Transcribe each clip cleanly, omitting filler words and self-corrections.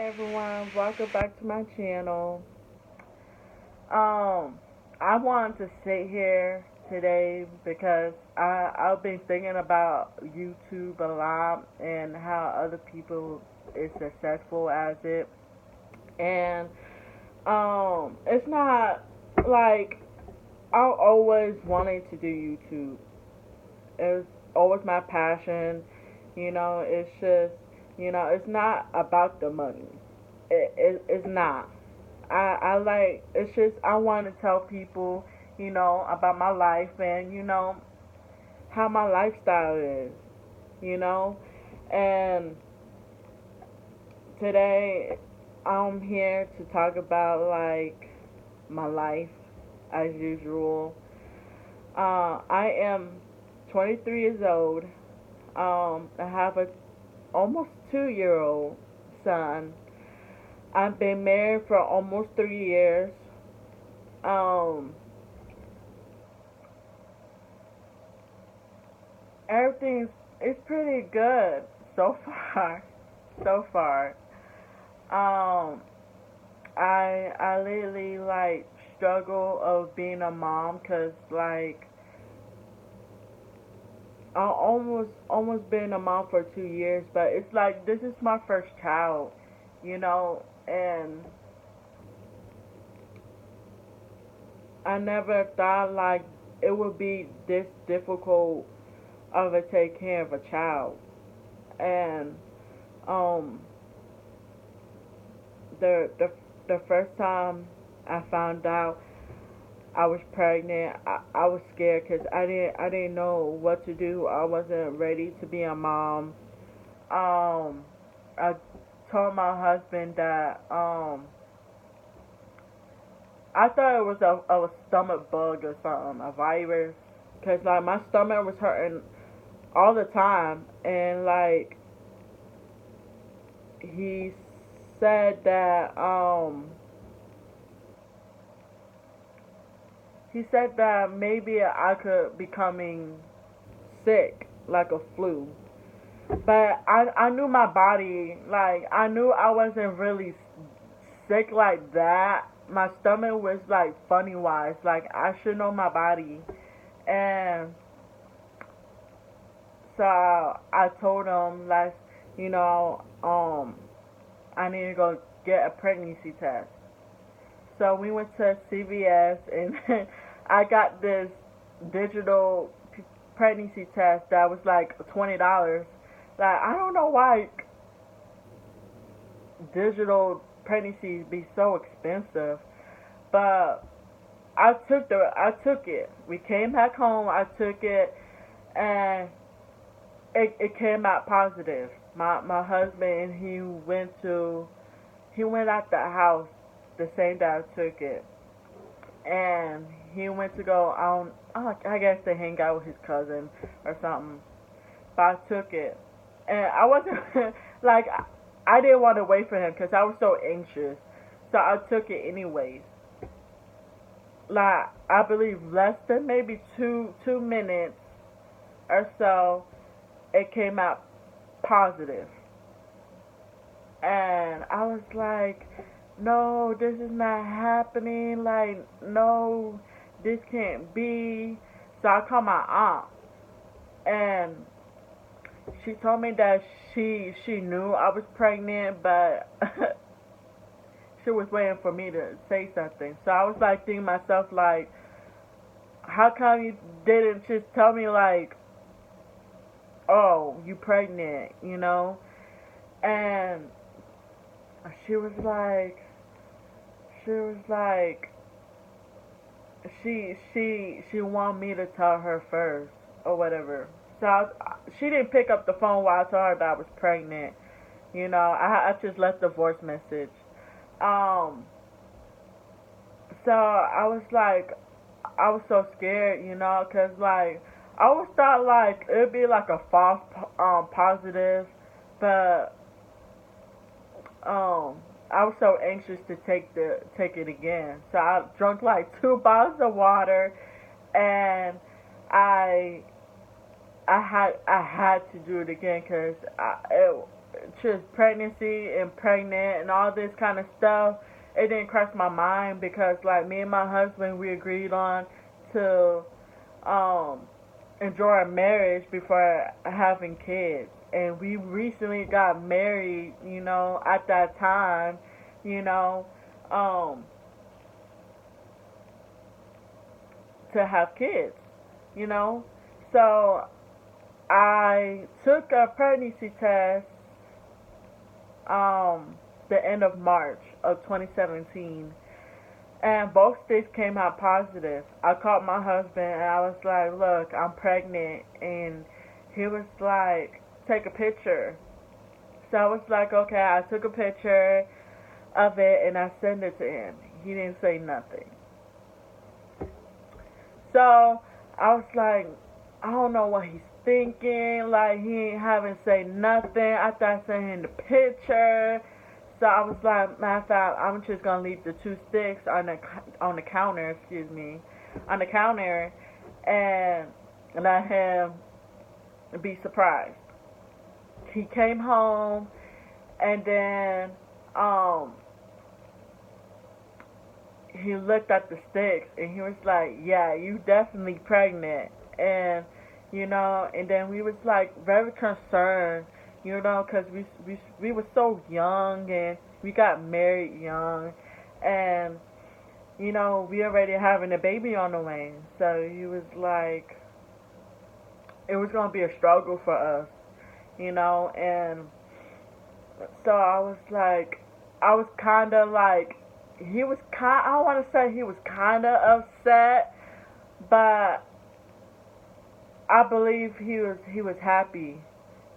everyone, welcome back to my channel. Um, I wanted to sit here today because I've been thinking about YouTube a lot and how other people is successful as it, and it's not like I always wanted to do YouTube. It was always my passion. It's just it's not about the money. It's not. I like, it's just I want to tell people, about my life and how my lifestyle is, you know, and today I'm here to talk about like my life as usual. I am 23 years old. I have a almost 2 year old son. I've been married for almost 3 years. Um, Everything's it's pretty good so far. So far. Um, I literally like struggle of being a mom because like I almost been a mom for 2 years, but it's like this is my first child, and I never thought like it would be this difficult of a take care of a child. And um the the first time I found out I was pregnant, I was scared because I didn't know what to do. I wasn't ready to be a mom. I told my husband that I thought it was a stomach bug or something, a virus, because like my stomach was hurting all the time, and like he said that maybe I could be coming sick like a flu. But I knew my body, like I knew I wasn't really sick like that. My stomach was like funny wise, like I should know my body. And so I told him like, you know, I need to go get a pregnancy test. So we went to CVS and I got this digital pregnancy test that was like $20. Like I don't know why digital pregnancies be so expensive, but I took it. We came back home. I took it, and it came out positive. My husband he went out the house the same day I took it, and he went to go on. I guess to hang out with his cousin or something. But I took it, and I wasn't like I didn't want to wait for him because I was so anxious. So I took it anyways. Like I believe less than maybe two minutes or so, it came out positive, and I was like, no, this is not happening. Like no, this can't be. So I called my aunt, and she told me that she knew I was pregnant, but she was waiting for me to say something. So I was like thinking to myself like, how come you didn't just tell me like, oh, you pregnant, And she was like, she was like, she wanted me to tell her first or whatever. So she didn't pick up the phone while I told her that I was pregnant. I just left a voice message. Um, so I was like, I was so scared, cause like I always thought like it'd be like a false positive, but I was so anxious to take it again. So I drank like 2 bottles of water, and I I had to do it again because just pregnancy and pregnant and all this kind of stuff, it didn't cross my mind because like me and my husband we agreed on to um enjoy our marriage before having kids. And we recently got married, at that time, you know, um to have kids, you know. So I took a pregnancy test um the end of March of 2017, and both states came out positive. I called my husband and I was like, "Look, I'm pregnant," and he was like, "Take a picture." So I was like, "Okay." I took a picture of it and I sent it to him. He didn't say nothing. So I was like, I don't know what he's thinking. Like he ain't haven't said nothing after I sent him the picture. So I was like, matter of fact, I'm just gonna leave the two sticks on the counter, on the counter, and let him be surprised. He came home, and then um he looked at the sticks and he was like, "Yeah, you definitely pregnant." And and then we was like very concerned, because we were so young and we got married young, and we already having a baby on the way. So he was like, it was gonna be a struggle for us, and so I was like, I was kind of like, I don't want to say he was kind of upset, but I believe he was happy,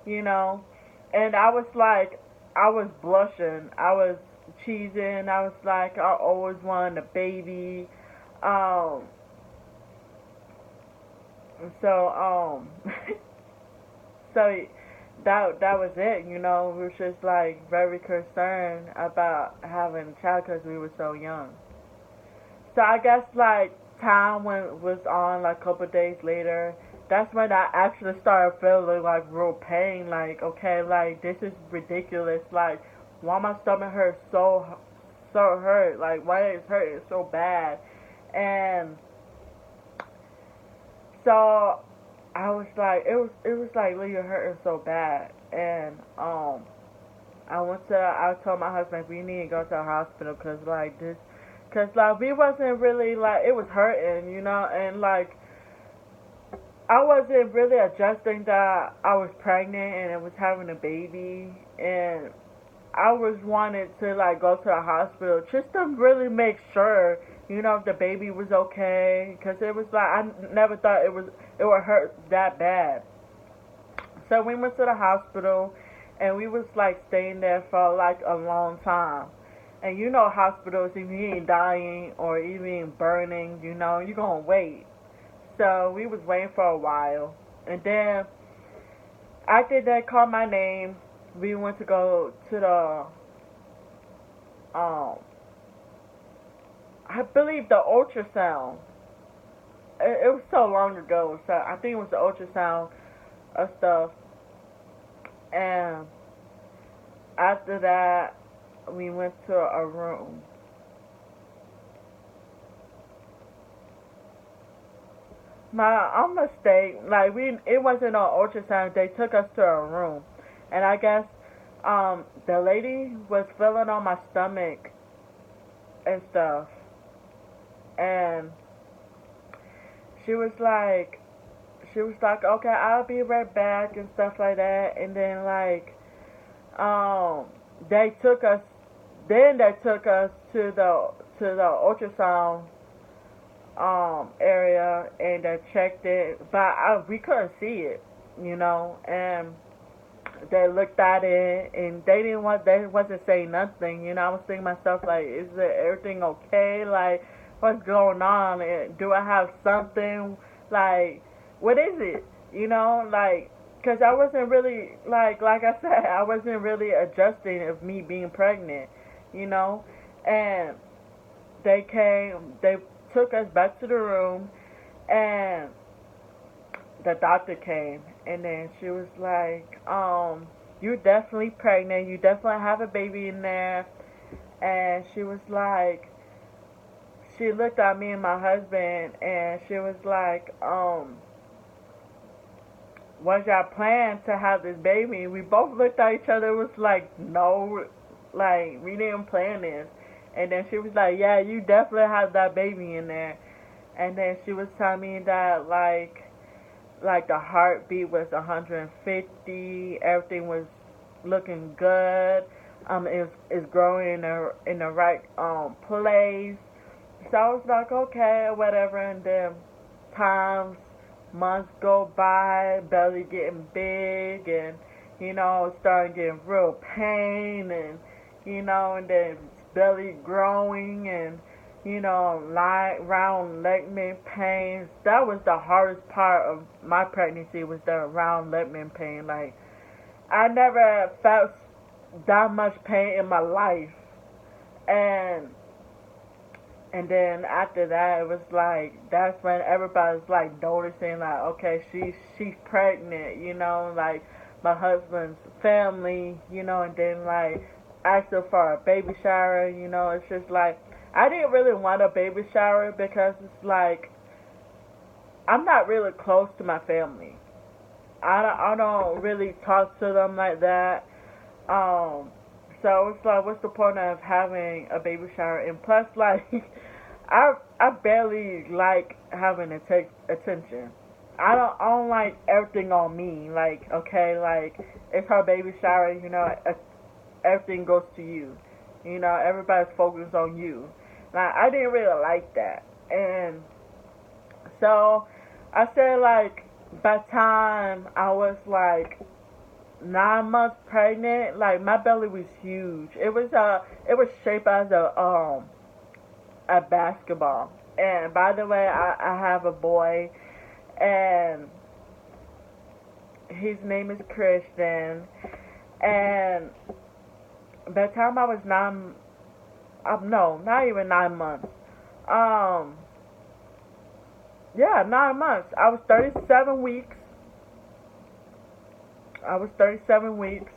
you know. And I was like, I was blushing, I was cheesing, I was like, I always wanted a baby, um. So so that was it. We were just like very concerned about having a child because we were so young. So I guess like time when was on like a couple of days later, that's when I actually started feeling like real pain. Like okay, like this is ridiculous. Like why my stomach hurts so hurt. Like why it's hurting so bad, and so I was like it was like Leah hurting so bad, and I told my husband we need to go to the hospital cause like we wasn't really like it was hurting, and like I wasn't really adjusting that I was pregnant and I was having a baby, and I was wanted to like go to the hospital just to really make sure, if the baby was okay, because it was like I never thought it would hurt that bad. So we went to the hospital, and we was like staying there for like a long time. And hospitals, if you ain't dying or even burning, you're gonna wait. So we was waiting for a while, and then after they called my name, we went to go to um I believe the ultrasound. It was so long ago, so I think it was the ultrasound of stuff. And after that, we went to a room. My mistake, like it wasn't an ultrasound. They took us to a room, and I guess the lady was feeling on my stomach and stuff, and she was like, okay, I'll be right back and stuff like that. And then like, um, they took us, they took us to the ultrasound area, and they checked it, but we couldn't see it, and they looked at it and they wasn't saying nothing. I was thinking to myself like, is everything okay? Like, what's going on? Do I have something? Like, what is it? Like, cause I wasn't really like I said, I wasn't really adjusting of me being pregnant, and they took us back to the room, and the doctor came, and then she was like, you're definitely pregnant. You definitely have a baby in there. And she was like, she looked at me and my husband, and she was like, was y'all plan to have this baby? We both looked at each other. It was like, no, like we didn't plan this. And then she was like, yeah, you definitely have that baby in there. And then she was telling me that like the heartbeat was 150. Everything was looking good. It's growing in the right place. So I was like, okay, whatever. And then times, months go by, belly getting big, and starting getting real pain, and and then belly growing, and round ligament pains. That was the hardest part of my pregnancy, was the round ligament pain. Like, I never felt that much pain in my life, and then after that, it was like, that's when everybody's like noticing, like, okay, she's pregnant, like my husband's family, and then like asking for a baby shower, it's just like, I didn't really want a baby shower because it's like, I'm not really close to my family. I don't really talk to them like that. Um, so it's like, what's the point of having a baby shower? And plus, like, I barely like having to take attention. I don't like everything on me. Like, okay, like it's her baby shower. Everything goes to you. Everybody's focused on you. Like, I didn't really like that, and so I said, like, by the time I was like 9 months pregnant, like my belly was huge. It was shaped as a basketball. And by the way, I have a boy, and his name is Christian. And by the time I was no, not even 9 months. Um, yeah, 9 months. I was 37 weeks. I was 37 weeks,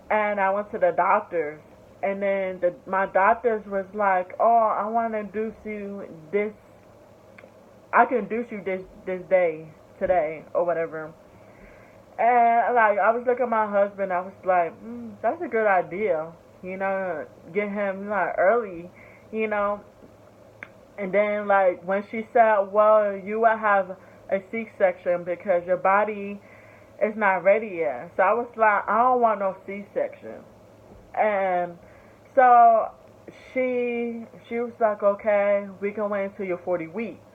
and I went to the doctors, and then my doctors was like, "Oh, I want to induce you this. I can induce you this day, today, or whatever." And like, I was looking at my husband, I was like, "That's a good idea, get him like early, you know." And then like when she said, "Well, you will have a C-section because your body is not ready yet," so I was like, "I don't want no C-section." And so she was like, "Okay, we can wait until you're 40 weeks."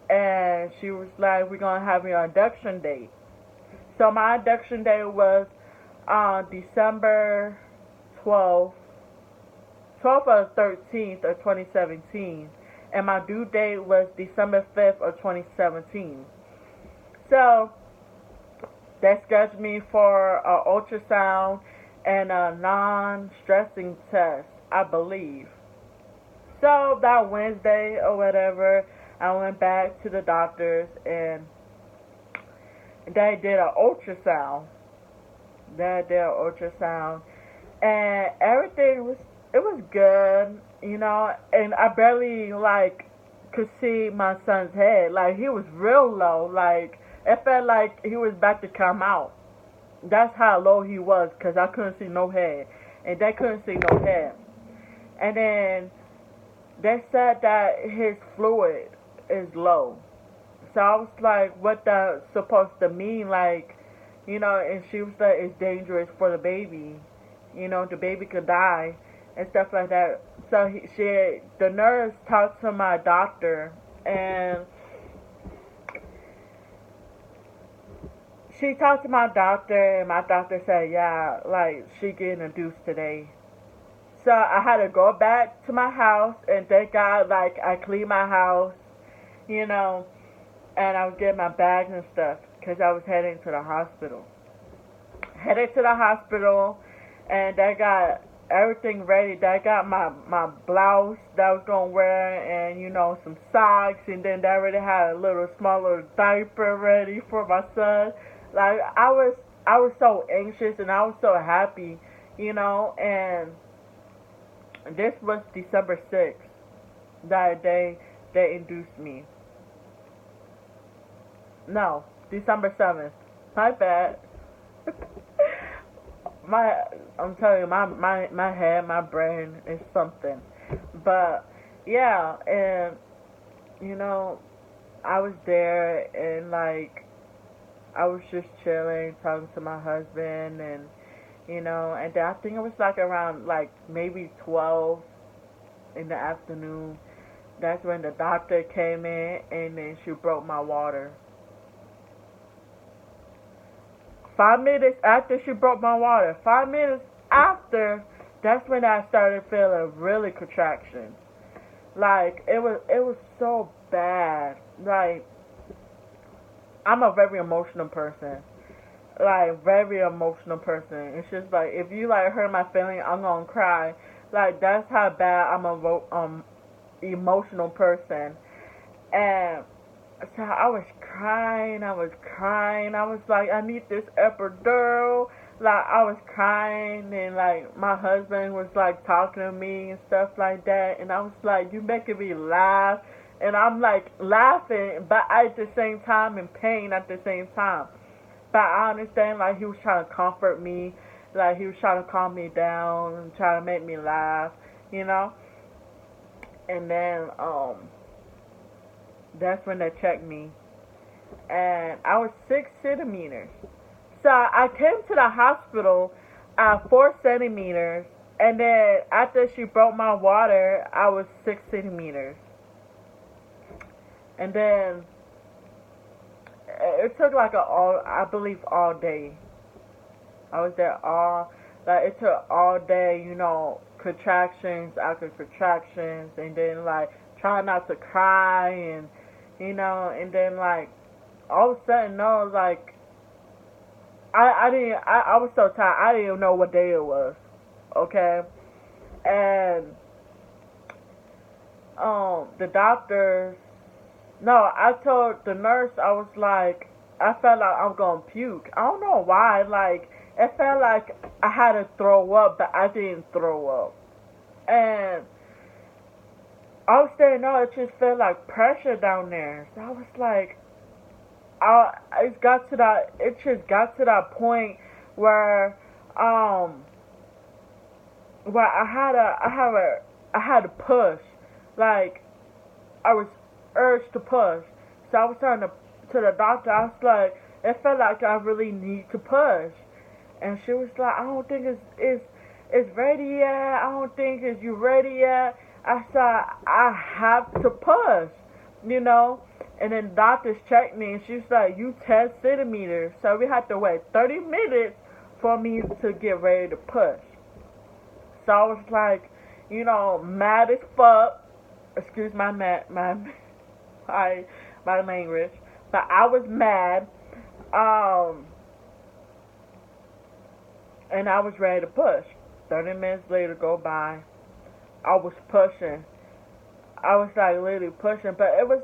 And she was like, "We're gonna have your induction date." So my induction date was December 12th, 12th or 13th of 2017, and my due date was December 5th of 2017. So they scheduled me for an ultrasound and a non-stressing test, I believe. So that Wednesday or whatever, I went back to the doctors, and they did an ultrasound. And everything was good, and I barely like could see my son's head. Like, he was real low. Like, it felt like he was about to come out. That's how low he was, because I couldn't see no head, and they couldn't see no head. And then they said that his fluid is low. So I was like, what that supposed to mean? Like, and she was like, it's dangerous for the baby. The baby could die and stuff like that. So the nurse talked to my doctor, and she talked to my doctor, and my doctor said, yeah, like, she getting induced today. So I had to go back to my house, and thank God, like, I cleaned my house, you know, and I was getting my bags and stuff, because I was heading to the hospital. Headed to the hospital, and they got everything ready. They got my blouse that I was going to wear, and, some socks, and then they already had a small little diaper ready for my son. Like, I was so anxious and I was so happy, and this was December 6th, that day they induced me. No, December 7th. My bad. my, I'm telling you, my head, my brain is something. But yeah, and you know, I was there and like I was just chilling, talking to my husband, and and then I think it was like around like maybe 12 in the afternoon. That's when the doctor came in and then she broke my water. 5 minutes after she broke my water, 5 minutes after, that's when I started feeling really contractions. Like it was so bad. Like I'm a very emotional person. Like very emotional person. It's just like if you like hurt my feeling, I'm gonna cry. Like that's how bad I'm a emotional person. And so I was crying, I was like, I need this epidural. Like I was crying and like my husband was like talking to me and stuff like that, and I was like, you making me laugh, and I'm like laughing but at the same time in pain at the same time. But I understand like he was trying to comfort me, like he was trying to calm me down and trying to make me laugh, you know? And then that's when they checked me and I was 6 centimeters. So I came to the hospital at 4 centimeters, and then after she broke my water, I was 6 centimeters. And then it took like I believe all day. I was there like it took all day, contractions after contractions, and then like trying not to cry, and then like all of a sudden, no, like I didn't. I was so tired. I didn't even know what day it was. Okay, and the doctors. No, I told the nurse. I was like, I felt like I'm gonna puke. I don't know why. Like it felt like I had to throw up, but I didn't throw up. And I was saying, no, it just felt like pressure down there. So I was like, it just got to that point where um I had to push, like I was urged to push. So I was telling to the doctor, I was like, it felt like I really need to push, and she was like, I don't think it's ready yet. I don't think it's you ready yet. I said I have to push, you know. And then doctors checked me, and she was like, you 10 centimeters. So we had to wait 30 minutes for me to get ready to push. So I was like, mad as fuck. Excuse my my language. But I was mad. Um, and I was ready to push. 30 minutes later go by. I was pushing. I was like literally pushing, but it was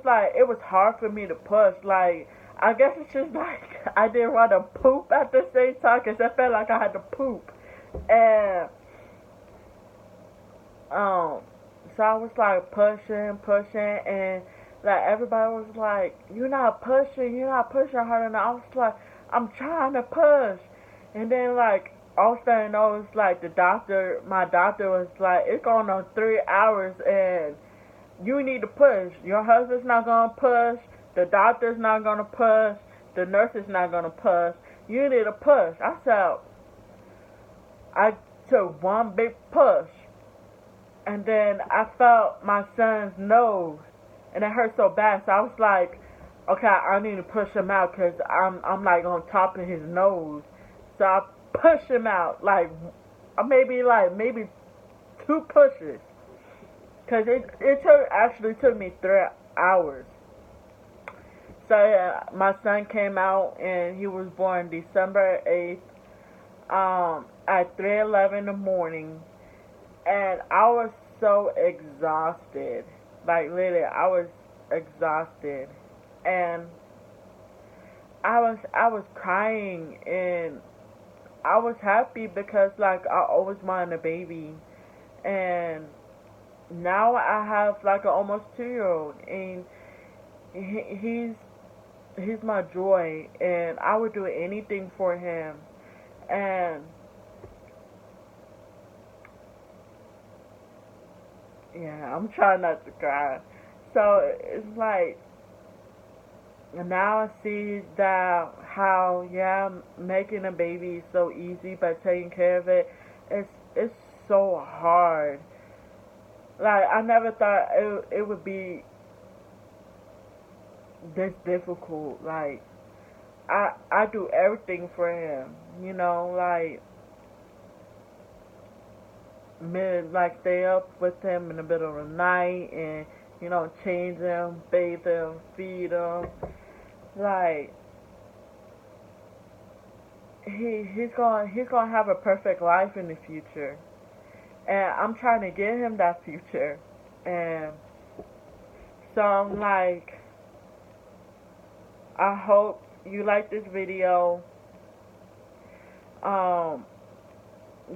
hard for me to push. Like I guess it's just like I didn't want to poop at the same time because I felt like I had to poop, and um, so I was like pushing, and like everybody was like, you're not pushing hard enough. I was like, I'm trying to push, and then like all of a sudden I was like my doctor was like, it's going on 3 hours and you need to push. Your husband's not gonna push. The doctor's not gonna push. The nurse is not gonna push. You need to push. I took one big push, and then I felt my son's nose, and it hurt so bad. So I was like, okay, I need to push him out because I'm like on top of his nose. So I pushed him out maybe two pushes. Cause it actually took me 3 hours. So yeah, my son came out and he was born December 8th, at 3:11 in the morning, and I was so exhausted. Like literally, I was exhausted, and I was crying, and I was happy because like I always wanted a baby, and now I have like an almost 2 year old, and he's my joy, and I would do anything for him. And yeah, I'm trying not to cry. So it's like now I see that how yeah, making a baby is so easy, but taking care of it's so hard. Like I never thought it would be this difficult. Like I do everything for him, like like stay up with him in the middle of the night, and change him, bathe him, feed him. Like he's gonna have a perfect life in the future, and I'm trying to get him that future. And so I'm like, I hope you like this video. Um,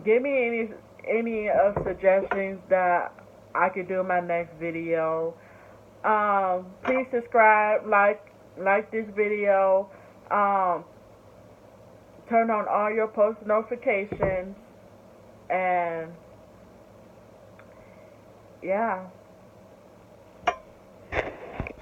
Give me any of suggestions that I could do in my next video. Please subscribe, like this video. Um, Turn on all your post notifications, and yeah.